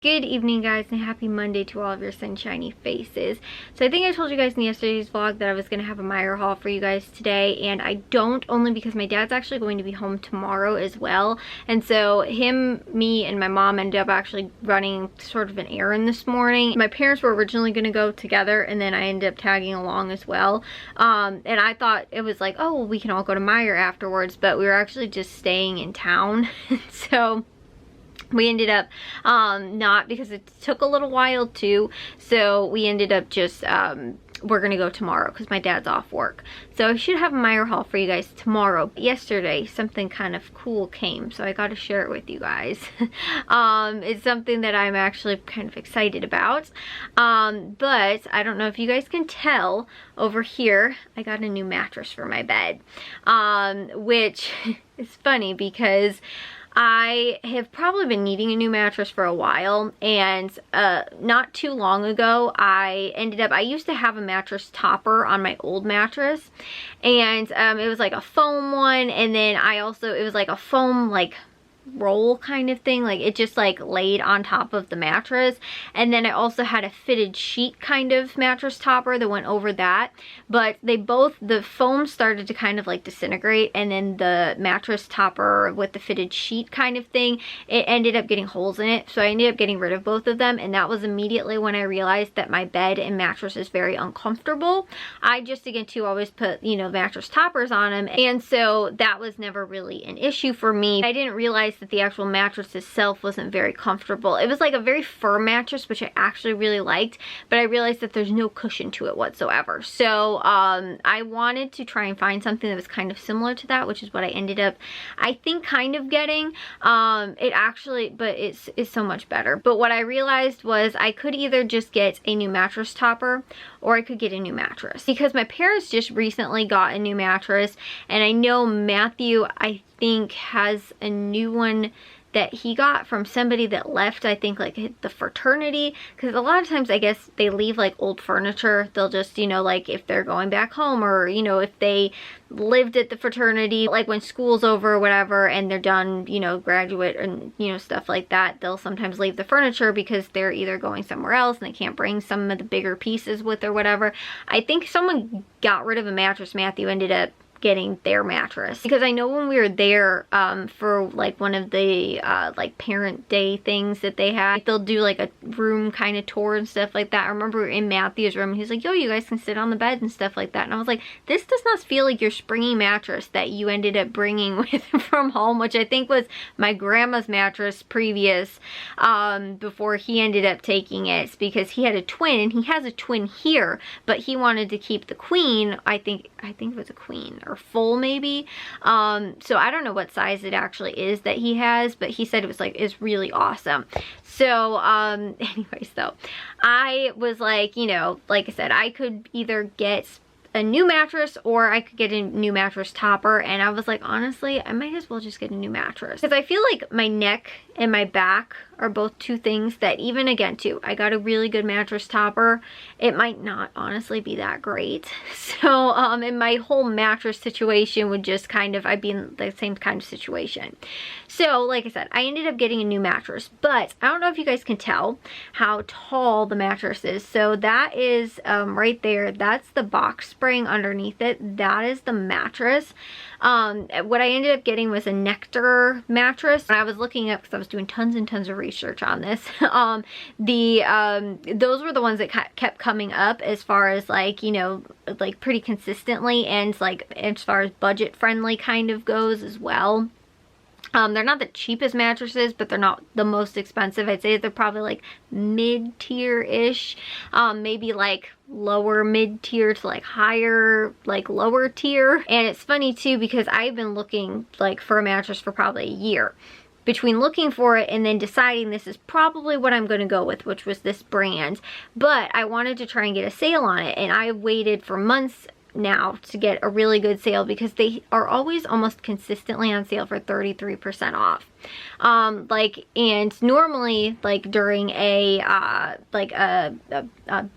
Good evening, guys, and happy Monday to all of your sunshiny faces. So I think I told you guys in yesterday's vlog that I was going to have a Meijer haul for you guys today, and I don't, only because my dad's actually going to be home tomorrow as well. And so him, me, and my mom ended up actually running sort of an errand this morning. My parents were originally going to go together, and then I ended up tagging along as well. And I thought it was like, oh, well, we can all go to Meijer afterwards, but we were actually just staying in town. So we ended up not, because it took a little while too, so we ended up just we're gonna go tomorrow because my dad's off work. So I should have a Meijer haul for you guys tomorrow. Yesterday something kind of cool came, so I got to share it with you guys. It's something that I'm actually kind of excited about, but I don't know if you guys can tell, over here I got a new mattress for my bed, which is funny because I have probably been needing a new mattress for a while, and not too long ago I used to have a mattress topper on my old mattress, and it was like a foam one, and then it was like a foam like roll kind of thing, like it just like laid on top of the mattress. And then I also had a fitted sheet kind of mattress topper that went over that, but the foam started to kind of like disintegrate, and then the mattress topper with the fitted sheet kind of thing, it ended up getting holes in it, so I ended up getting rid of both of them. And that was immediately when I realized that my bed and mattress is very uncomfortable. I just, again, too, always put, you know, mattress toppers on them, and so that was never really an issue for me. I didn't realize that the actual mattress itself wasn't very comfortable. It was like a very firm mattress, which I actually really liked, but I realized that there's no cushion to it whatsoever. So I wanted to try and find something that was kind of similar to that, which is what I ended up, I think, kind of getting. It actually, but it's so much better. But what I realized was I could either just get a new mattress topper, or I could get a new mattress, because my parents just recently got a new mattress, and I know Matthew, I think, has a new one that he got from somebody that left, I think, like the fraternity, because a lot of times I guess they leave like old furniture. They'll just, you know, like if they're going back home, or, you know, if they lived at the fraternity, like when school's over or whatever, and they're done, you know, graduate and, you know, stuff like that, they'll sometimes leave the furniture because they're either going somewhere else and they can't bring some of the bigger pieces with or whatever. I think someone got rid of a mattress. Matthew ended up getting their mattress, because I know when we were there for like one of the like parent day things that they had, they'll do like a room kind of tour and stuff like that. I remember we were in Matthew's room and he's like, yo, you guys can sit on the bed and stuff like that, and I was like, this does not feel like your springy mattress that you ended up bringing with from home, which I think was my grandma's mattress previous, before he ended up taking it, because he had a twin, and he has a twin here, but he wanted to keep the queen. I think it was a queen or full maybe. So I don't know what size it actually is that he has, but he said it was like, it's really awesome. So anyways, though, I was like, you know, like I said, I could either get a new mattress or I could get a new mattress topper, and I was like, honestly, I might as well just get a new mattress, because I feel like my neck and my back are both two things that, even, again, too, I got a really good mattress topper, it might not honestly be that great. So and my whole mattress situation would just kind of, I'd be in the same kind of situation. So like I said, I ended up getting a new mattress, but I don't know if you guys can tell how tall the mattress is. So that is right there, that's the box spring underneath it, that is the mattress. What I ended up getting was a Nectar mattress. When I was looking up, because I was doing tons and tons of research on this, those were the ones that kept coming up as far as, like, you know, like pretty consistently, and like as far as budget friendly kind of goes as well. They're not the cheapest mattresses, but they're not the most expensive. I'd say they're probably like mid-tier-ish, maybe like lower mid-tier to like higher, like lower tier. And it's funny too, because I've been looking like for a mattress for probably a year. Between looking for it and then deciding this is probably what I'm going to go with, which was this brand. But I wanted to try and get a sale on it, and I waited for months now to get a really good sale, because they are always almost consistently on sale for 33% off. And normally like during a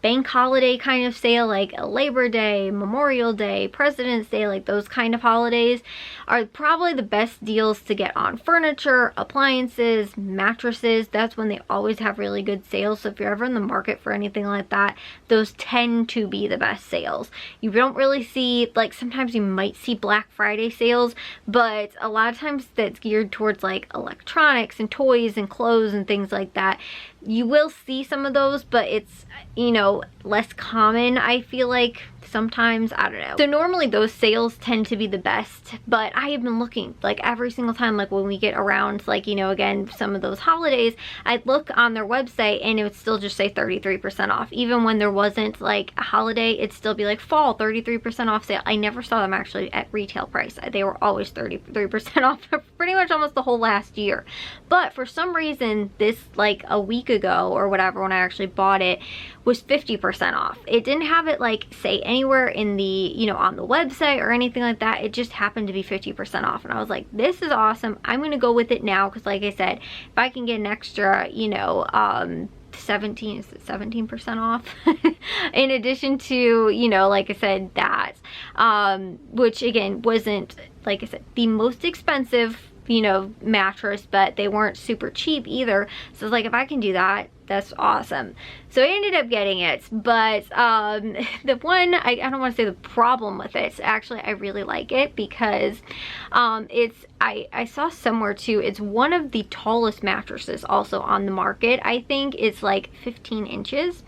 bank holiday kind of sale, like a Labor Day, Memorial Day, President's Day, like those kind of holidays are probably the best deals to get on furniture, appliances, mattresses. That's when they always have really good sales. So if you're ever in the market for anything like that, those tend to be the best sales. You don't really see, like sometimes you might see Black Friday sales, but a lot of times that's geared towards like electronics and toys and clothes and things like that. You will see some of those, but it's, you know, less common, I feel like, sometimes. I don't know. So normally those sales tend to be the best, but I have been looking like every single time, like when we get around, like, you know, again, some of those holidays, I'd look on their website and it would still just say 33% off. Even when there wasn't like a holiday, it'd still be like fall 33% off sale. I never saw them actually at retail price. They were always 33% off for pretty much almost the whole last year. But for some reason, this like a week ago or whatever, when I actually bought it, was 50% off. It didn't have it like say anywhere in the, you know, on the website or anything like that. It just happened to be 50% off, and I was like, this is awesome. I'm gonna go with it now, because like I said, if I can get an extra, you know, 17% off in addition to, you know, like I said, that which again wasn't, like I said, the most expensive, you know, mattress, but they weren't super cheap either. So it's like, if I can do that, that's awesome. So I ended up getting it, but the one, I don't want to say the problem with it, actually I really like it because I saw somewhere too, it's one of the tallest mattresses also on the market. I think it's like 15 inches,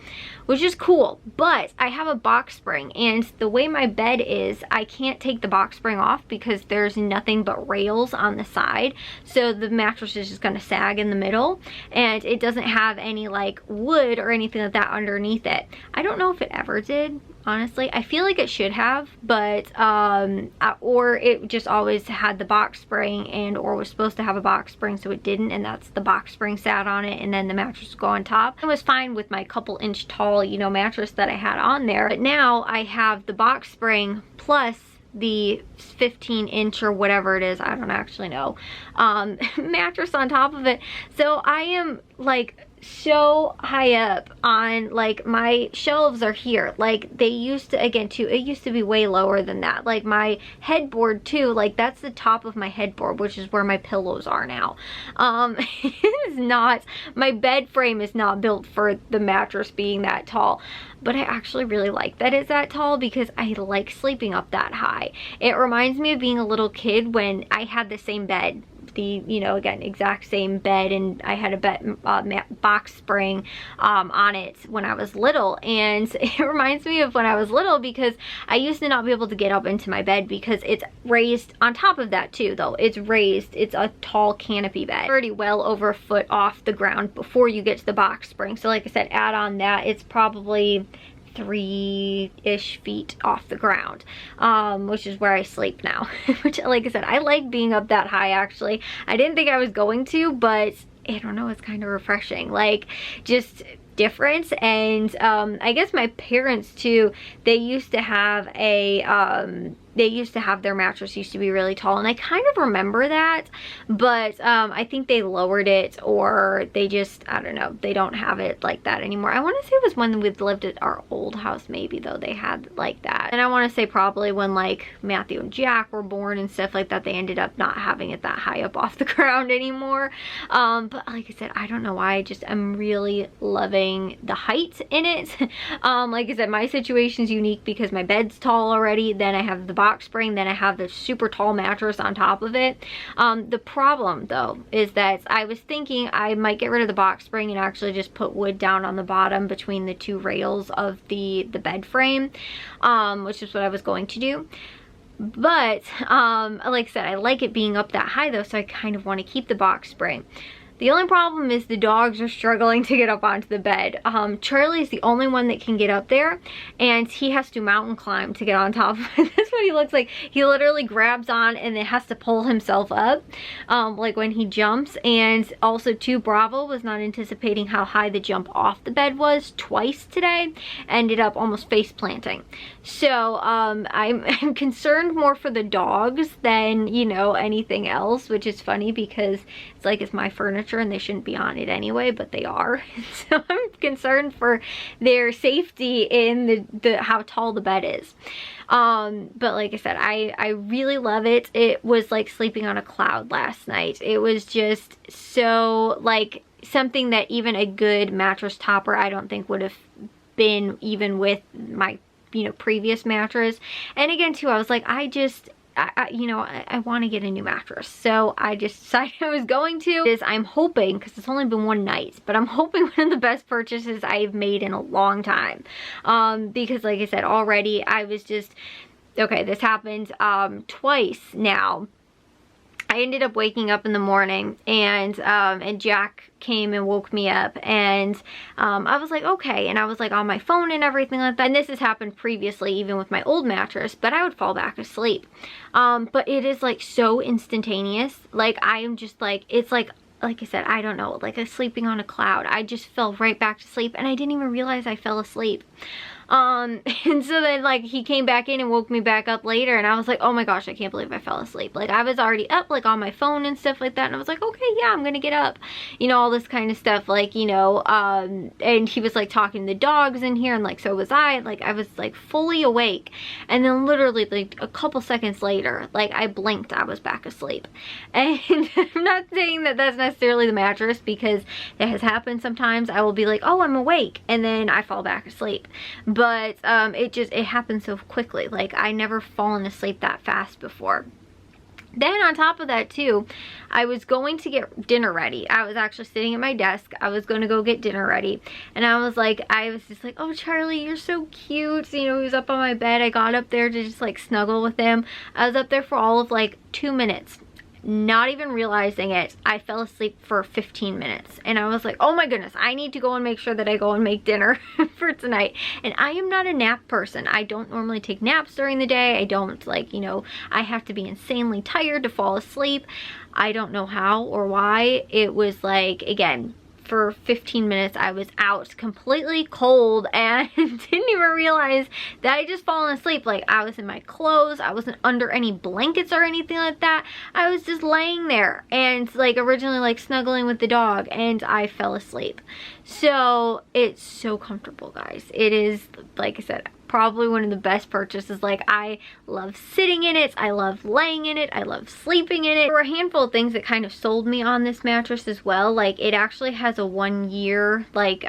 which is cool, but I have a box spring, and the way my bed is, I can't take the box spring off because there's nothing but rails on the side, so the mattress is just going to sag in the middle, and it doesn't have any like wood or anything like that underneath it. I don't know if it ever did, honestly. I feel like it should have, but or it just always had the box spring, and or was supposed to have a box spring, so it didn't, and that's the box spring sat on it, and then the mattress would go on top. It was fine with my couple inch tall, you know, mattress that I had on there, but now I have the box spring plus the 15 inch or whatever it is, I don't actually know, mattress on top of it. So I am like so high up on, like, my shelves are here. Like, they used to, again too, it used to be way lower than that. Like my headboard too, like that's the top of my headboard, which is where my pillows are now. It is not, my bed frame is not built for the mattress being that tall, but I actually really like that it's that tall because I like sleeping up that high. It reminds me of being a little kid when I had the same bed, the, you know, again, exact same bed, and I had a bed box spring on it when I was little, and it reminds me of when I was little because I used to not be able to get up into my bed because it's raised on top of that too, though. It's raised, it's a tall canopy bed, already well over a foot off the ground before you get to the box spring. So like I said, add on that, it's probably 3-ish feet off the ground, which is where I sleep now. Which, like I said, I like being up that high actually. I didn't think I was going to, but I don't know, it's kind of refreshing, like just different. And I guess my parents too, they used to have a their mattress used to be really tall, and I kind of remember that, but I think they lowered it, or they just, I don't know, they don't have it like that anymore. I want to say it was when we lived at our old house, maybe, though, they had like that. And I want to say probably when like Matthew and Jack were born and stuff like that, they ended up not having it that high up off the ground anymore. But like I said, I don't know why, I just am really loving the height in it. Like I said, my situation's unique because my bed's tall already, then I have the box spring, then I have the super tall mattress on top of it. The problem though is that I was thinking I might get rid of the box spring and actually just put wood down on the bottom between the two rails of the bed frame, which is what I was going to do. But like I said, I like it being up that high though, so I kind of want to keep the box spring. The only problem is the dogs are struggling to get up onto the bed. Charlie's the only one that can get up there, and he has to mountain climb to get on top of it. That's what he looks like. He literally grabs on and then has to pull himself up, like when he jumps. And also too, Bravo was not anticipating how high the jump off the bed was twice today. Ended up almost face planting. So I'm concerned more for the dogs than, you know, anything else, which is funny because it's like it's my furniture and they shouldn't be on it anyway, but they are. So I'm concerned for their safety in the how tall the bed is. But like I said, I really love it. It was like sleeping on a cloud last night. It was just so like something that even a good mattress topper I don't think would have been, even with my, you know, previous mattress. And again too, I was like, you know, I want to get a new mattress. So I just decided I was going to. I'm hoping, because it's only been one night, but I'm hoping one of the best purchases I've made in a long time. Because like I said, already I was just, okay, this happened twice now. I ended up waking up in the morning and Jack came and woke me up, and I was like, okay, and I was like on my phone and everything like that. And this has happened previously even with my old mattress, but I would fall back asleep. But it is like so instantaneous. Like I am just like, it's like I said, I don't know, like sleeping on a cloud. I just fell right back to sleep and I didn't even realize I fell asleep. And so then like he came back in and woke me back up later, and I was like, oh my gosh, I can't believe I fell asleep. Like I was already up like on my phone and stuff like that, and I was like, okay, yeah, I'm gonna get up, you know, all this kind of stuff, like, you know. And he was like talking to the dogs in here, and like so was I. Like I was like fully awake, and then literally like a couple seconds later, like I blinked, I was back asleep. And I'm not saying that that's necessarily the mattress, because that has happened sometimes. I will be like, oh, I'm awake, and then I fall back asleep. But it happens so quickly. Like I never fallen asleep that fast before. Then on top of that too, I was going to get dinner ready. I was actually sitting at my desk. I was going to go get dinner ready. And I was just like, oh, Charlie, you're so cute. So, you know, he was up on my bed. I got up there to just like snuggle with him. I was up there for all of like 2 minutes. Not even realizing it, I fell asleep for 15 minutes. And I was like, oh my goodness, I need to go and make sure that I go and make dinner for tonight. And I am not a nap person. I don't normally take naps during the day. I don't, like, you know, I have to be insanely tired to fall asleep. I don't know how or why. It was like, again, for 15 minutes I was out completely cold and didn't even realize that I just fallen asleep. Like I was in my clothes, I wasn't under any blankets or anything like that. I was just laying there and like originally like snuggling with the dog, and I fell asleep. So it's so comfortable, guys. It is, like I said, probably one of the best purchases. Like I love sitting in it, I love laying in it, I love sleeping in it. There were a handful of things that kind of sold me on this mattress as well. Like it actually has a 1 year like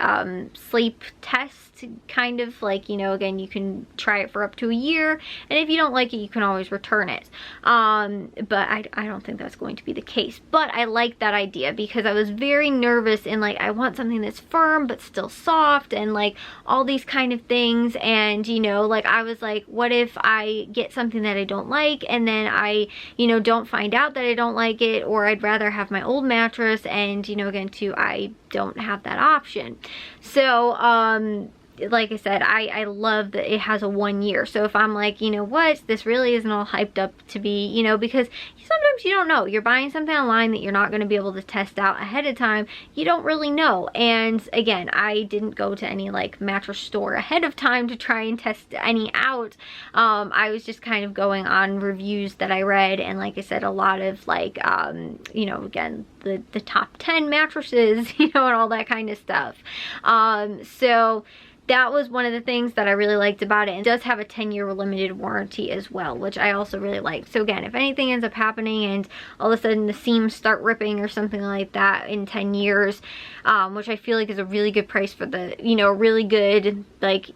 sleep test, kind of like, you know, again, you can try it for up to a year, and if you don't like it, you can always return it. But I don't think that's going to be the case. But I like that idea because I was very nervous, and like I want something that's firm but still soft, and like all these kind of things. And you know, like I was like, what if I get something that I don't like, and then I, you know, don't find out that I don't like it, or I'd rather have my old mattress, and you know, again too, I don't have that option. So like I said, I love that it has a 1 year. So if I'm like, you know what, this really isn't all hyped up to be, you know, because sometimes you don't know. You're buying something online that you're not going to be able to test out ahead of time. You don't really know. And again, I didn't go to any like mattress store ahead of time to try and test any out. I was just kind of going on reviews that I read, and like I said, a lot of like, you know, again, the top 10 mattresses, you know, and all that kind of stuff. So that was one of the things that I really liked about it. And it does have a 10-year limited warranty as well, which I also really like. So again, if anything ends up happening and all of a sudden the seams start ripping or something like that in 10 years, which I feel like is a really good price for the, you know, really good, like,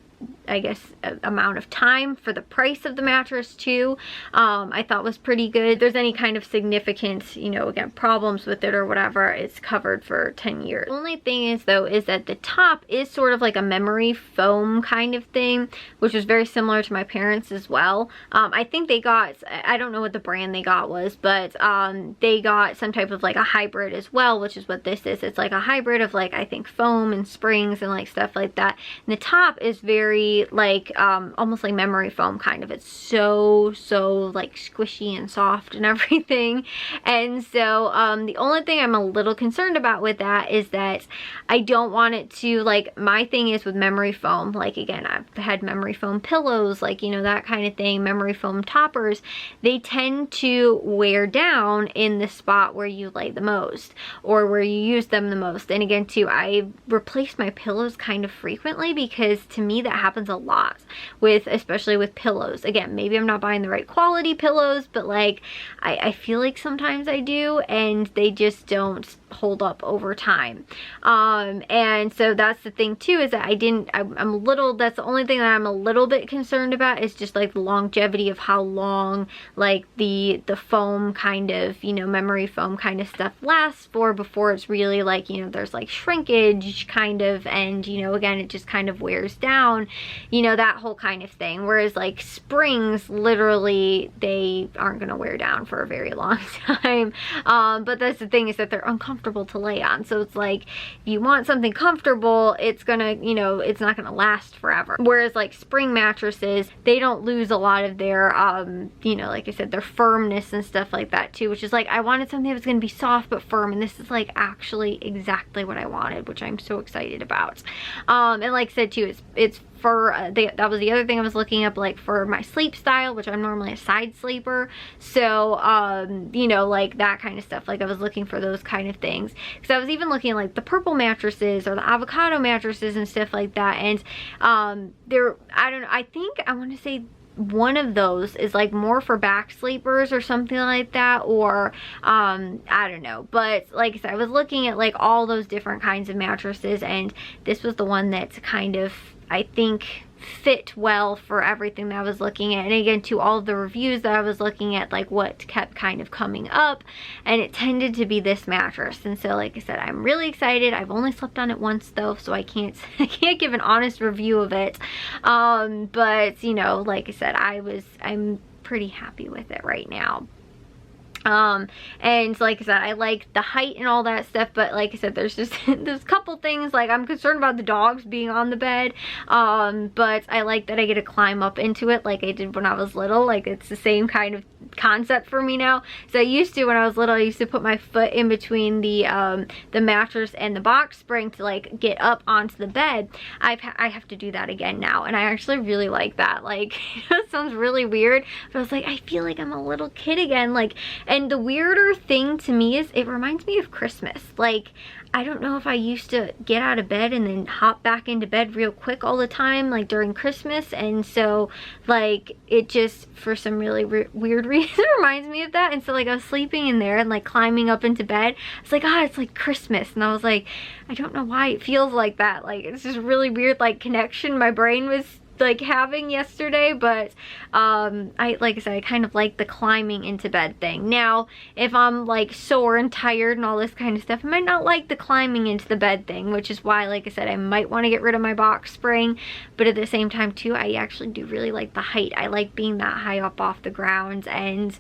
I guess, amount of time for the price of the mattress too. I thought was pretty good. If there's any kind of significant, you know, again, problems with it or whatever, it's covered for 10 years. The only thing is though, is that the top is sort of like a memory foam kind of thing, which was very similar to my parents as well. I think they got, I don't know what the brand they got was, but they got some type of like a hybrid as well, which is what this is. It's like a hybrid of like, I think foam and springs and like stuff like that. And the top is very like almost like memory foam kind of. It's so like squishy and soft and everything. And so the only thing I'm a little concerned about with that is that I don't want it to, like, my thing is with memory foam, like, again, I've had memory foam pillows, like, you know, that kind of thing, memory foam toppers, they tend to wear down in the spot where you lay the most or where you use them the most. And again too, I replace my pillows kind of frequently because to me that happens a lot with, especially with pillows. Again, maybe I'm not buying the right quality pillows, but like I feel like sometimes I do, and they just don't hold up over time. And so that's the thing too, is that I'm a little, that's the only thing that I'm a little bit concerned about, is just like the longevity of how long like the foam kind of, you know, memory foam kind of stuff lasts for before it's really like, you know, there's like shrinkage kind of, and you know, again, it just kind of wears down, you know, that whole kind of thing. Whereas like springs, literally they aren't gonna wear down for a very long time. But that's the thing, is that they're uncomfortable to lay on. So it's like, if you want something comfortable, it's gonna, you know, it's not gonna last forever. Whereas like spring mattresses, they don't lose a lot of their, you know, like I said, their firmness and stuff like that too, which is like, I wanted something that was gonna be soft but firm, and this is like actually exactly what I wanted, which I'm so excited about. And like I said too, it's for that was the other thing I was looking up, like for my sleep style, which I'm normally a side sleeper, so you know, like that kind of stuff, like I was looking for those kind of things, because I was even looking at like the purple mattresses or the avocado mattresses and stuff like that, and they're, I don't know, I think I want to say one of those is like more for back sleepers or something like that, or I don't know. But like I said, I was looking at like all those different kinds of mattresses, and this was the one that's kind of, I think, fit well for everything that I was looking at. And again, to all of the reviews that I was looking at, like what kept kind of coming up, and it tended to be this mattress. And so like I said, I'm really excited. I've only slept on it once though, so I can't give an honest review of it, but you know, like I said, I'm pretty happy with it right now. And like I said, I like the height and all that stuff, but like I said, there's just there's a couple things, like I'm concerned about the dogs being on the bed, but I like that I get to climb up into it like I did when I was little. Like it's the same kind of concept for me now. So I used to, when I was little, I used to put my foot in between the mattress and the box spring to like get up onto the bed. I have to do that again now, and I actually really like that. Like, it sounds really weird, but I was like, I feel like I'm a little kid again. Like, and the weirder thing to me is it reminds me of Christmas. Like, I don't know if I used to get out of bed and then hop back into bed real quick all the time, like during Christmas, and so like it just, for some really weird reason, reminds me of that. And so like I was sleeping in there and like climbing up into bed, it's like, ah, it's like Christmas, and I was like, I don't know why it feels like that. Like, it's just really weird, like, connection my brain was like having yesterday. But like I said, I kind of like the climbing into bed thing. Now if I'm like sore and tired and all this kind of stuff, I might not like the climbing into the bed thing, which is why, like I said, I might want to get rid of my box spring. But at the same time too, I actually do really like the height. I like being that high up off the ground, and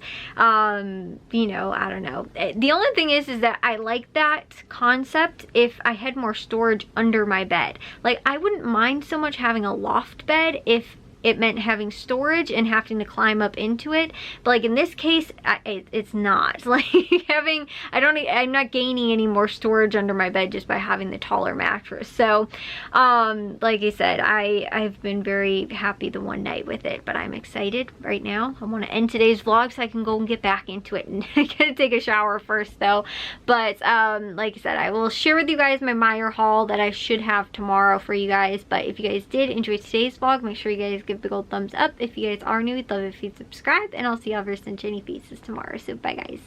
you know, I don't know, the only thing is that I like that concept if I had more storage under my bed. Like, I wouldn't mind so much having a loft bed if it meant having storage and having to climb up into it, but like in this case, it's not like having, I'm not gaining any more storage under my bed just by having the taller mattress. So like I said, I've been very happy the one night with it, but I'm excited right now. I want to end today's vlog so I can go and get back into it, and I gotta take a shower first though. But like I said, I will share with you guys my Meijer haul that I should have tomorrow for you guys. But if you guys did enjoy today's vlog, make sure you guys give a big old thumbs up. If you guys are new, we'd love it if you'd subscribe, and I'll see y'all very soon, Jenny faces tomorrow. So bye guys.